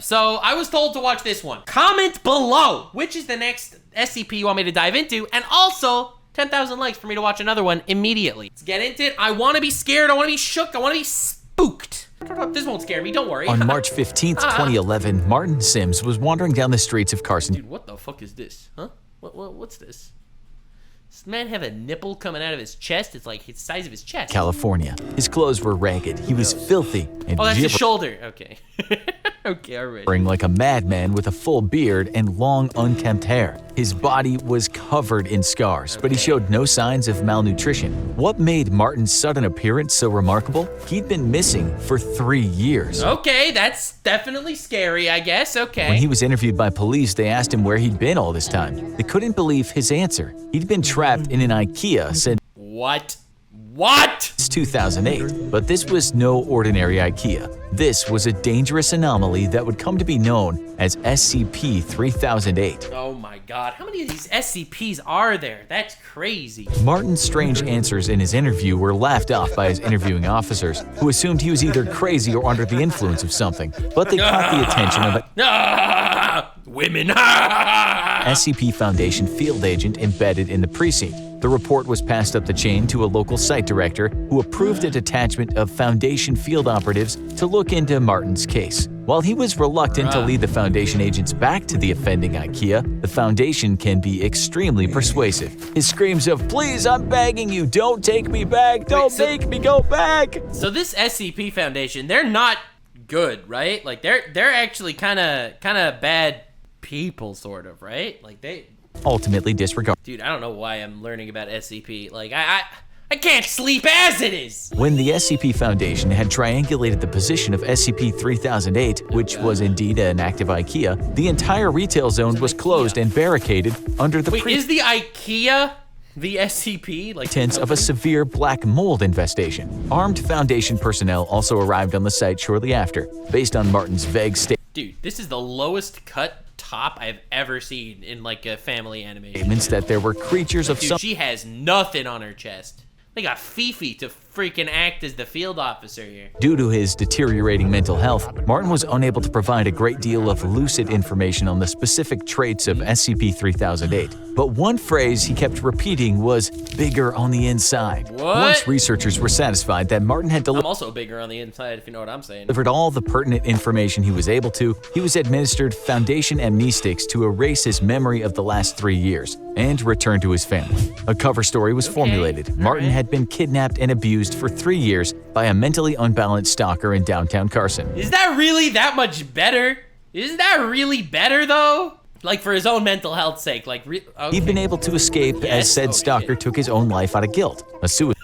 So I was told to watch this one. Comment below which is the next SCP you want me to dive into, and also 10,000 likes for me to watch another one immediately. Let's get into it. I want to be scared. I want to be shook. I want to be spooked. This won't scare me. Don't worry. On March 15th, 2011, Martin Sims was wandering down the streets of Carson. Dude, what the fuck is this? Huh? What's this? Does this man have a nipple coming out of his chest? It's like the size of his chest. California. His clothes were ragged. He was filthy and oh, that's his shoulder. Okay. Okay, all right. Like a madman with a full beard and long, unkempt hair. His body was covered in scars, but he showed no signs of malnutrition. What made Martin's sudden appearance so remarkable? He'd been missing for 3 years. Okay, that's definitely scary, I guess. Okay. When he was interviewed by police, they asked him where he'd been all this time. They couldn't believe his answer. He'd been trapped in an Ikea since What? 2008, but this was no ordinary Ikea. This was a dangerous anomaly that would come to be known as SCP-3008. Oh my god, how many of these SCPs are there? That's crazy. Martin's strange answers in his interview were laughed off by his interviewing officers, who assumed he was either crazy or under the influence of something, but they caught the attention of women. SCP Foundation field agent embedded in the precinct. The report was passed up the chain to a local site director who approved a detachment of Foundation field operatives to look into Martin's case. While he was reluctant to lead the Foundation agents back to the offending Ikea, the Foundation can be extremely persuasive. His screams of, "Please, I'm begging you, don't take me back, don't make me go back!" So this SCP Foundation, they're not good, right? Like, they're actually kind of bad people, sort of, right? Like, they ultimately disregard. Dude, I don't know why I'm learning about SCP. Like, I can't sleep as it is. When the SCP Foundation had triangulated the position of SCP-3008, which was indeed an active Ikea, the entire retail zone was closed and barricaded under the is the Ikea the SCP? Like, pretense of a severe black mold infestation. Armed Foundation personnel also arrived on the site shortly after, based on Martin's vague statement. Dude, this is the lowest cut top I've ever seen in like a family animation. Statements that there were creatures of some. She has nothing on her chest. They got Fifi to freaking act as the field officer here. Due to his deteriorating mental health, Martin was unable to provide a great deal of lucid information on the specific traits of SCP-3008. But one phrase he kept repeating was bigger on the inside. What? Once researchers were satisfied that Martin had I'm also bigger on the inside, if you know what I'm saying. Delivered all the pertinent information he was able to, he was administered Foundation amnestics to erase his memory of the last 3 years and return to his family. A cover story was formulated. Martin had been kidnapped and abused for 3 years by a mentally unbalanced stalker in downtown Carson. Is that really that much better? Is that really better, though? Like, for his own mental health's sake, like, okay. He'd been able to escape as said stalker took his own life out of guilt. A suicide.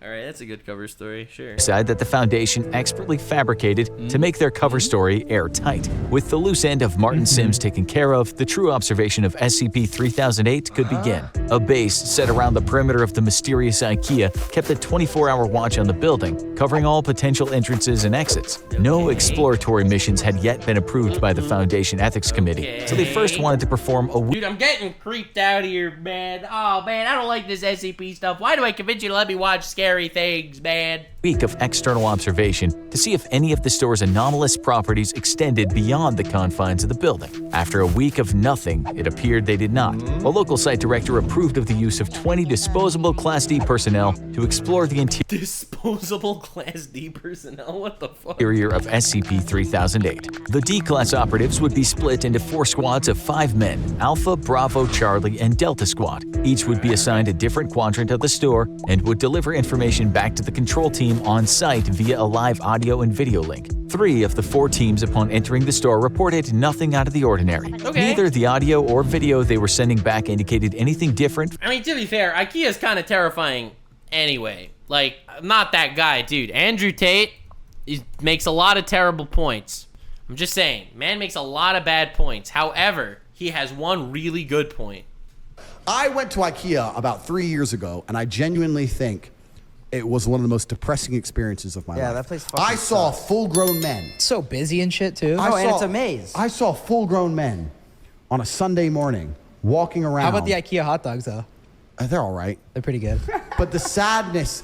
Alright, that's a good cover story, sure. That the Foundation expertly fabricated to make their cover story airtight. With the loose end of Martin Sims taken care of, the true observation of SCP-3008 could begin. A base set around the perimeter of the mysterious Ikea kept a 24-hour watch on the building, covering all potential entrances and exits. No exploratory missions had yet been approved by the Foundation Ethics Committee, so they first wanted to perform a Dude, I'm getting creeped out here, man. Oh, man, I don't like this SCP stuff. Why do I convince you to let me watch scary things, man? Week of external observation to see if any of the store's anomalous properties extended beyond the confines of the building. After a week of nothing, it appeared they did not. A local site director approved of the use of 20 disposable Class D personnel to explore the Disposable Class D personnel? What the fuck? interior of SCP-3008. The D-Class operatives would be split into 4 squads of 5 men, Alpha, Bravo, Charlie, and Delta Squad. Each would be assigned a different quadrant of the store and would deliver information back to the control team on site via a live audio and video link. 3 of the 4 teams upon entering the store reported nothing out of the ordinary. Neither the audio or video they were sending back indicated anything different. I mean, to be fair, Ikea is kind of terrifying anyway. Like, I'm not that guy, dude. Andrew Tate makes a lot of terrible points. I'm just saying, man makes a lot of bad points. However, he has one really good point. I went to Ikea about 3 years ago, and I genuinely think it was one of the most depressing experiences of my life. Yeah, that place fucking I saw sucks. full-grown men. So busy and shit, too. I And it's a maze. I saw full-grown men on a Sunday morning walking around. How about the Ikea hot dogs, though? They're all right. They're pretty good. But the sadness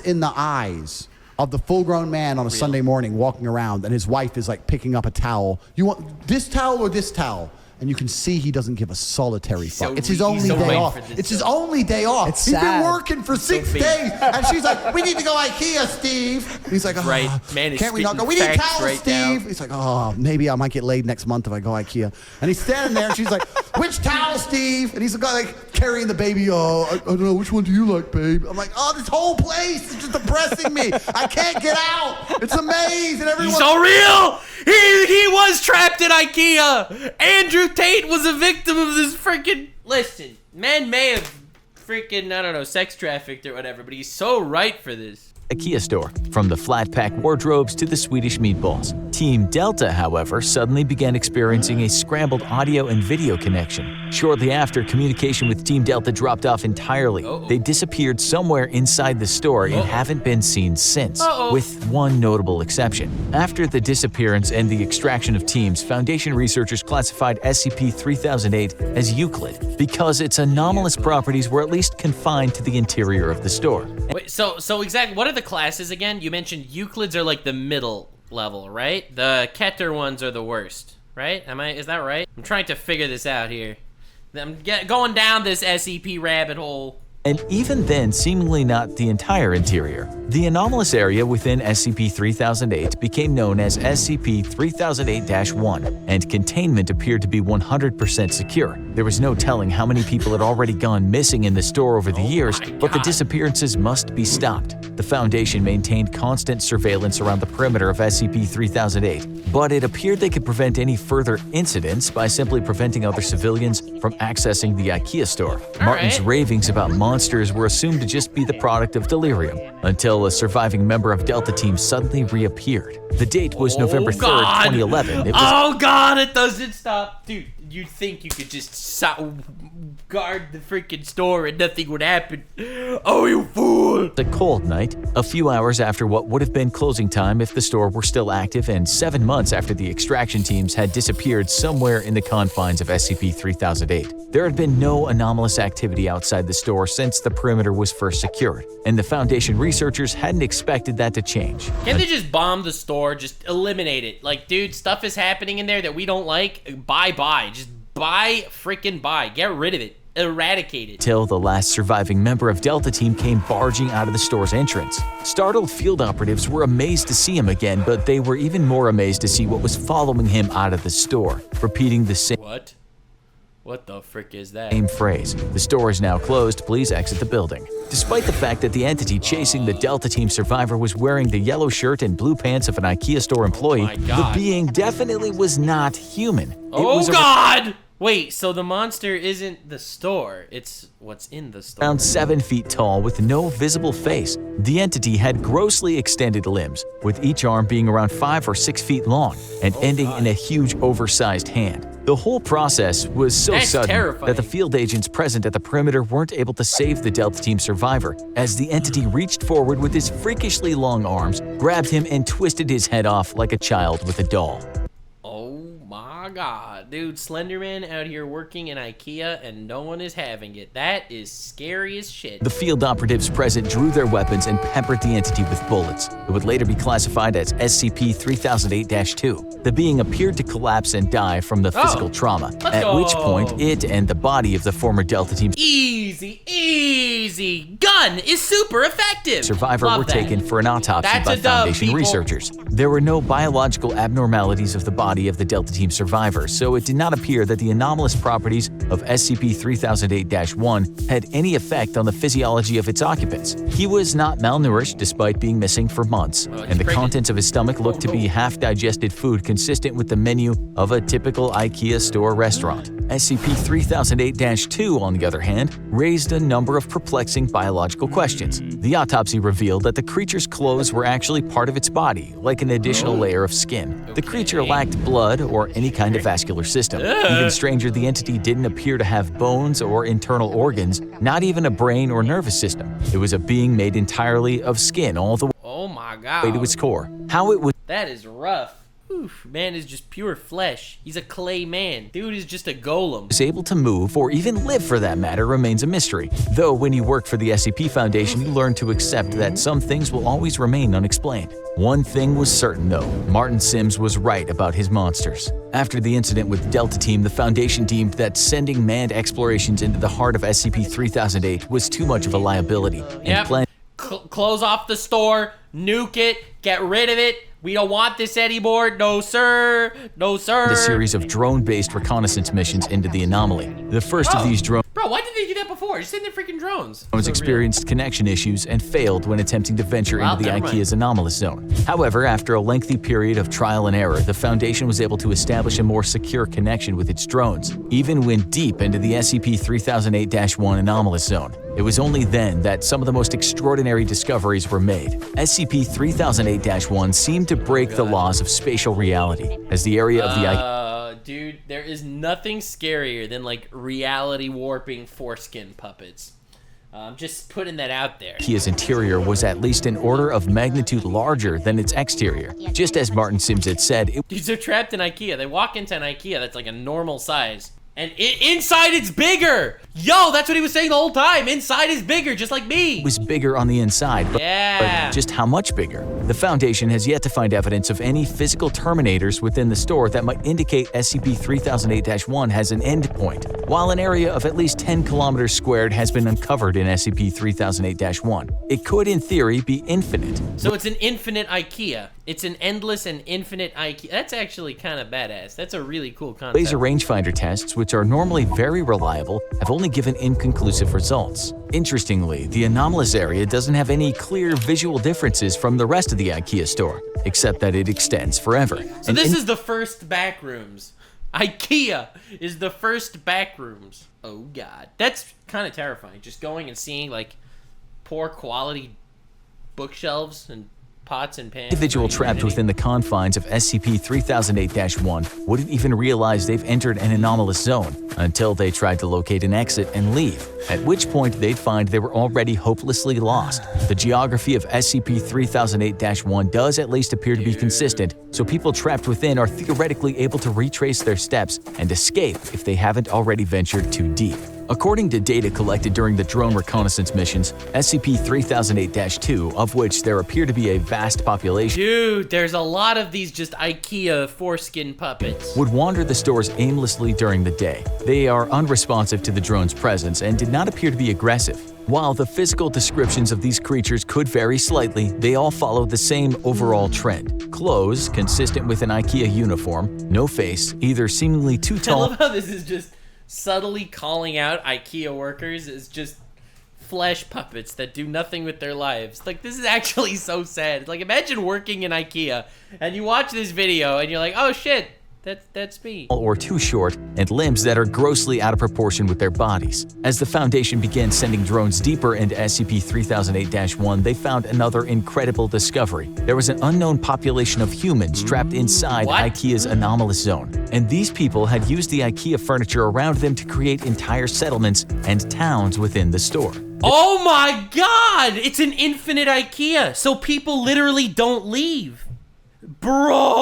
in the eyes of the full-grown man on a Sunday morning walking around, and his wife is like picking up a towel. You want this towel or this towel? And you can see he doesn't give a solitary fuck. It's his only day off. It's his only day off. It's He's sad. been working for 6 days. And she's like, we need to go Ikea, Steve. And he's like, oh, Right. Man is can't we not go? We spitting need facts towels, right Steve. now. He's like, oh, maybe I might get laid next month if I go Ikea. And he's standing there and she's like, which towel, Steve? And he's the guy like carrying the baby. Oh, I don't know. Which one do you like, babe? I'm like, oh, this whole place is just depressing me. I can't get out. It's a maze. And everyone. He's so real! He was trapped in Ikea! Andrew Tate was a victim of this freaking... Listen, men may have freaking, I don't know, sex trafficked or whatever, but he's so right for this. IKEA store, from the flat-pack wardrobes to the Swedish meatballs. Team Delta, however, suddenly began experiencing a scrambled audio and video connection. Shortly after, communication with Team Delta dropped off entirely. They disappeared somewhere inside the store and haven't been seen since, with one notable exception. After the disappearance and the extraction of teams, Foundation researchers classified SCP-3008 as Euclid because its anomalous properties were at least confined to the interior of the store. Wait, so exactly, what are the classes again? You mentioned Euclids are like the middle level, right? The Keter ones are the worst, right? Is that right? I'm trying to figure this out here. I'm going down this SCP rabbit hole. And even then, seemingly not the entire interior. The anomalous area within SCP-3008 became known as SCP-3008-1, and containment appeared to be 100% secure. There was no telling how many people had already gone missing in the store over the years, but the disappearances must be stopped. The Foundation maintained constant surveillance around the perimeter of SCP-3008, but it appeared they could prevent any further incidents by simply preventing other civilians from accessing the IKEA store. Martin's ravings about monsters were assumed to just be the product of delirium, until a surviving member of Delta Team suddenly reappeared. The date was November 3rd, 2011. Oh god, it doesn't stop. Dude, you'd think you could just guard the freaking store and nothing would happen. Oh, you fool! A cold night, a few hours after what would have been closing time if the store were still active, and 7 months after the extraction teams had disappeared somewhere in the confines of SCP-3008. There had been no anomalous activity outside the store since the perimeter was first secured, and the Foundation researchers hadn't expected that to change. Can't they just bomb the store? Just eliminate it. Like, dude, stuff is happening in there that we don't like. Bye-bye. Just freaking bye. Get rid of it. Eradicate it. Till the last surviving member of Delta Team came barging out of the store's entrance. Startled field operatives were amazed to see him again, but they were even more amazed to see what was following him out of the store, repeating the same What? What the frick is that? Same phrase. The store is now closed. Please exit the building. Despite the fact that the entity chasing the Delta Team survivor was wearing the yellow shirt and blue pants of an IKEA store employee, the being definitely was not human. Oh god! Wait, so the monster isn't the store, it's what's in the store. Around 7 feet tall with no visible face, the entity had grossly extended limbs, with each arm being around 5 or 6 feet long and ending in a huge oversized hand. The whole process was so sudden terrifying. that the field agents present at the perimeter weren't able to save the Delta Team survivor, as the entity reached forward with his freakishly long arms, grabbed him and twisted his head off like a child with a doll. Oh my god, dude, Slenderman out here working in Ikea and no one is having it. That is scary as shit. The field operatives present drew their weapons and peppered the entity with bullets. It would later be classified as SCP-3008-2. The being appeared to collapse and die from the physical trauma, at which point it and the body of the former Delta Team Easy. Gun is super effective. survivor were taken for an autopsy by Foundation researchers. There were no biological abnormalities of the body of the Delta Team survivor, so it did not appear that the anomalous properties of SCP-3008-1 had any effect on the physiology of its occupants. He was not malnourished despite being missing for months, and the contents of his stomach looked to be half-digested food consistent with the menu of a typical IKEA store restaurant. SCP-3008-2, on the other hand, raised a number of perplexing biological questions. The autopsy revealed that the creature's clothes were actually part of its body, like an additional layer of skin. The creature lacked blood or any kind of vascular system. Even stranger, the entity didn't appear to have bones or internal organs, not even a brain or nervous system. It was a being made entirely of skin all the Oh my god. way to its core. How it was That is rough. Oof, man is just pure flesh. He's a clay man. Dude is just a golem. is able to move or even live for that matter remains a mystery. Though when you work for the SCP Foundation, you learn to accept that some things will always remain unexplained. One thing was certain though, Martin Sims was right about his monsters. After the incident with Delta Team, the Foundation deemed that sending manned explorations into the heart of SCP-3008 was too much of a liability. Yep. Close off the store, nuke it, get rid of it. We don't want this anymore. No, sir. No, sir. A series of drone-based reconnaissance missions into the anomaly. The first of these drones Bro, why did they do that before? Just send the freaking drones. experienced connection issues and failed when attempting to venture into the never mind. Ikea's anomalous zone. However, after a lengthy period of trial and error, the Foundation was able to establish a more secure connection with its drones, even when deep into the SCP-3008-1 anomalous zone. It was only then that some of the most extraordinary discoveries were made. SCP-3008-1 seemed to break the laws of spatial reality, as the area of the Dude, there is nothing scarier than like reality warping foreskin puppets. I'm just putting that out there. Ikea's interior was at least an order of magnitude larger than its exterior. Just as Martin Sims had said, Dudes are trapped in Ikea. They walk into an Ikea that's like a normal size. And inside it's bigger! Yo, that's what he was saying the whole time. Inside is bigger, just like me. it was bigger on the inside, but Yeah. just how much bigger? The Foundation has yet to find evidence of any physical terminators within the store that might indicate SCP-3008-1 has an endpoint, while an area of at least 10 kilometers squared has been uncovered in SCP-3008-1. It could, in theory, be infinite. So it's an infinite Ikea. It's an endless and infinite Ikea. That's actually kind of badass. That's a really cool concept. Laser rangefinder tests, which are normally very reliable, have only given inconclusive results. Interestingly, the anomalous area doesn't have any clear visual differences from the rest of the Ikea store, except that it extends forever. So this is the first back rooms. Ikea is the first back rooms. Oh god. That's kind of terrifying. Just going and seeing like poor quality bookshelves and pots and pans. Individual trapped within the confines of SCP-3008-1 wouldn't even realize they've entered an anomalous zone until they tried to locate an exit and leave, at which point they'd find they were already hopelessly lost. The geography of SCP-3008-1 does at least appear to be consistent, so people trapped within are theoretically able to retrace their steps and escape if they haven't already ventured too deep. According to data collected during the drone reconnaissance missions, SCP-3008-2, of which there appear to be a vast population, Dude, there's a lot of these just Ikea foreskin puppets. would wander the stores aimlessly during the day. They are unresponsive to the drone's presence and did not appear to be aggressive. While the physical descriptions of these creatures could vary slightly, they all follow the same overall trend. Clothes consistent with an Ikea uniform, no face, either seemingly too I tall love how this is just subtly calling out Ikea workers as just flesh puppets that do nothing with their lives. Like, this is actually so sad. Like, imagine working in Ikea and you watch this video and you're like, oh shit, that's me. or too short, and limbs that are grossly out of proportion with their bodies. As the Foundation began sending drones deeper into SCP-3008-1, they found another incredible discovery. There was an unknown population of humans trapped inside What? Ikea's anomalous zone, and these people had used the Ikea furniture around them to create entire settlements and towns within the store. Oh my god! It's an infinite Ikea, so people literally don't leave.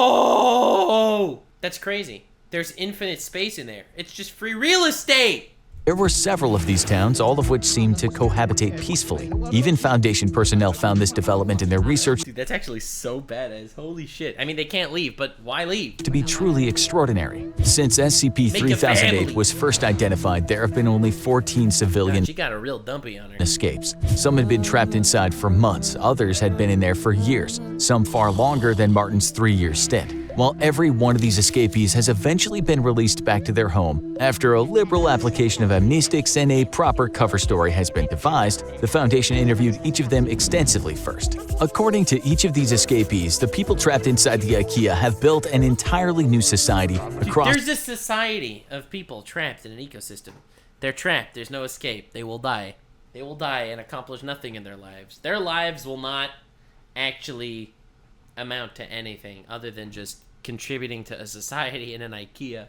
Bro! That's crazy. There's infinite space in there. It's just free real estate! There were several of these towns, all of which seemed to cohabitate peacefully. Even Foundation personnel found this development in their research Dude, that's actually so badass. Holy shit. I mean, they can't leave, but why leave? to be truly extraordinary. Since SCP-3008 family. was first identified, there have been only 14 civilian She got a real dumpy on her. escapes. Some had been trapped inside for months, others had been in there for years, some far longer than Martin's 3-year stint. While every one of these escapees has eventually been released back to their home, after a liberal application of amnestics and a proper cover story has been devised, the Foundation interviewed each of them extensively first. According to each of these escapees, the people trapped inside the Ikea have built an entirely new society across There's a society of people trapped in an ecosystem. They're trapped. There's no escape. They will die. They will die and accomplish nothing in their lives. Their lives will not actually amount to anything other than just contributing to a society in an Ikea.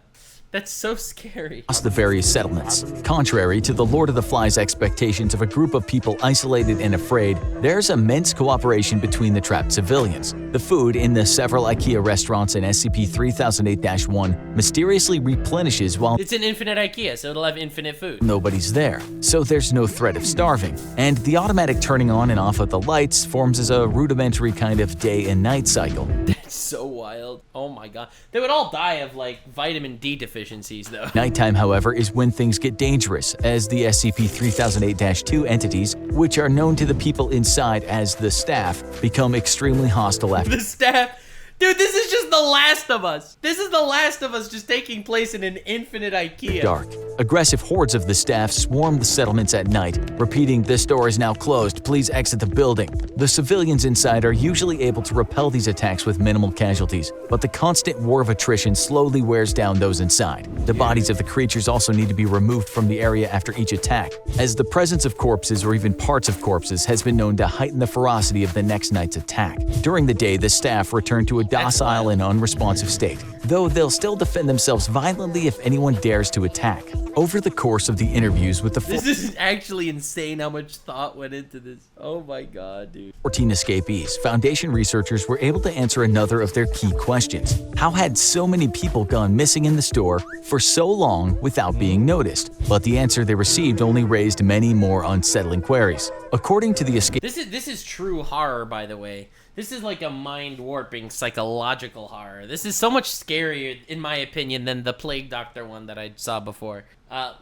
That's so scary. across the various settlements. Contrary to the Lord of the Flies expectations of a group of people isolated and afraid, there's immense cooperation between the trapped civilians. The food in the several IKEA restaurants in SCP-3008-1 mysteriously replenishes while It's an infinite IKEA, so it'll have infinite food. nobody's there, so there's no threat of starving. And the automatic turning on and off of the lights forms as a rudimentary kind of day and night cycle. It's so wild. Oh my god. They would all die of like vitamin D deficiencies though. Nighttime, however, is when things get dangerous, as the SCP-3008-2 entities, which are known to the people inside as the staff, become extremely hostile after The staff. Dude, this is just The Last of Us. This is The Last of Us just taking place in an infinite IKEA. dark. Aggressive hordes of the staff swarm the settlements at night, repeating, "This door is now closed, please exit the building." The civilians inside are usually able to repel these attacks with minimal casualties, but the constant war of attrition slowly wears down those inside. The bodies of the creatures also need to be removed from the area after each attack, as the presence of corpses or even parts of corpses has been known to heighten the ferocity of the next night's attack. During the day, the staff return to a docile and unresponsive state, though they'll still defend themselves violently if anyone dares to attack. Over the course of the interviews with the This is actually insane how much thought went into this. Oh my god, dude. 14 escapees, Foundation researchers were able to answer another of their key questions. How had so many people gone missing in the store for so long without being noticed? But the answer they received only raised many more unsettling queries. According to the escape This is true horror, by the way. This is like a mind-warping psychological horror. This is so much scarier, in my opinion, than the Plague Doctor one that I saw before.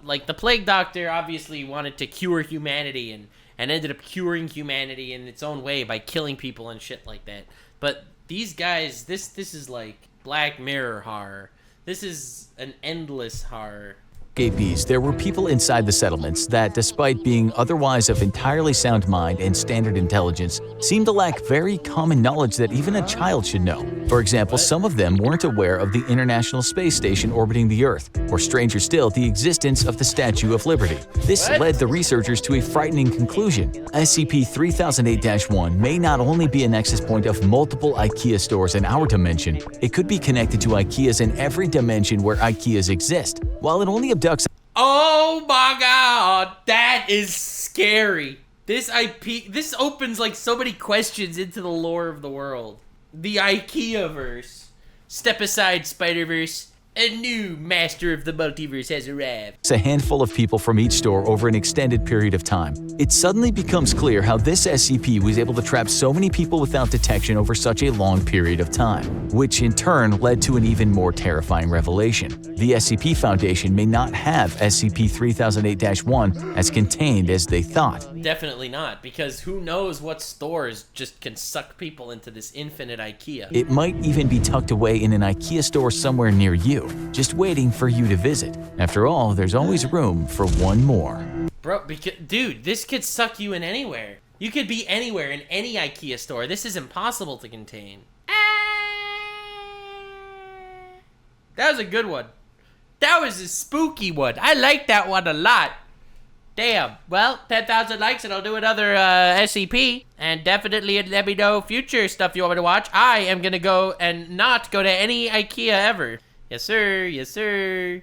Like, the Plague Doctor obviously wanted to cure humanity and ended up curing humanity in its own way by killing people and shit like that. But these guys, this is like Black Mirror horror. This is an endless horror. escapees, there were people inside the settlements that, despite being otherwise of entirely sound mind and standard intelligence, seemed to lack very common knowledge that even a child should know. For example, some of them weren't aware of the International Space Station orbiting the Earth, or stranger still, the existence of the Statue of Liberty. This led the researchers to a frightening conclusion. SCP-3008-1 may not only be a nexus point of multiple IKEA stores in our dimension, it could be connected to IKEAs in every dimension where IKEAs exist. While it only abducts Oh my god, that is scary. This opens like so many questions into the lore of the world. The IKEA-verse. Step aside, Spider-Verse. A new master of the multiverse has arrived. a handful of people from each store over an extended period of time. It suddenly becomes clear how this SCP was able to trap so many people without detection over such a long period of time, which in turn led to an even more terrifying revelation. The SCP Foundation may not have SCP-3008-1 as contained as they thought. Definitely not, because who knows what stores just can suck people into this infinite IKEA. It might even be tucked away in an IKEA store somewhere near you, just waiting for you to visit. After all, there's always room for one more. Bro, dude, this could suck you in anywhere. You could be anywhere in any IKEA store. This is impossible to contain. That was a good one. That was a spooky one. I like that one a lot. Damn. Well, 10,000 likes and I'll do another SCP. And definitely let me know future stuff you want me to watch. I am gonna go and not go to any IKEA ever. Yes, sir. Yes, sir.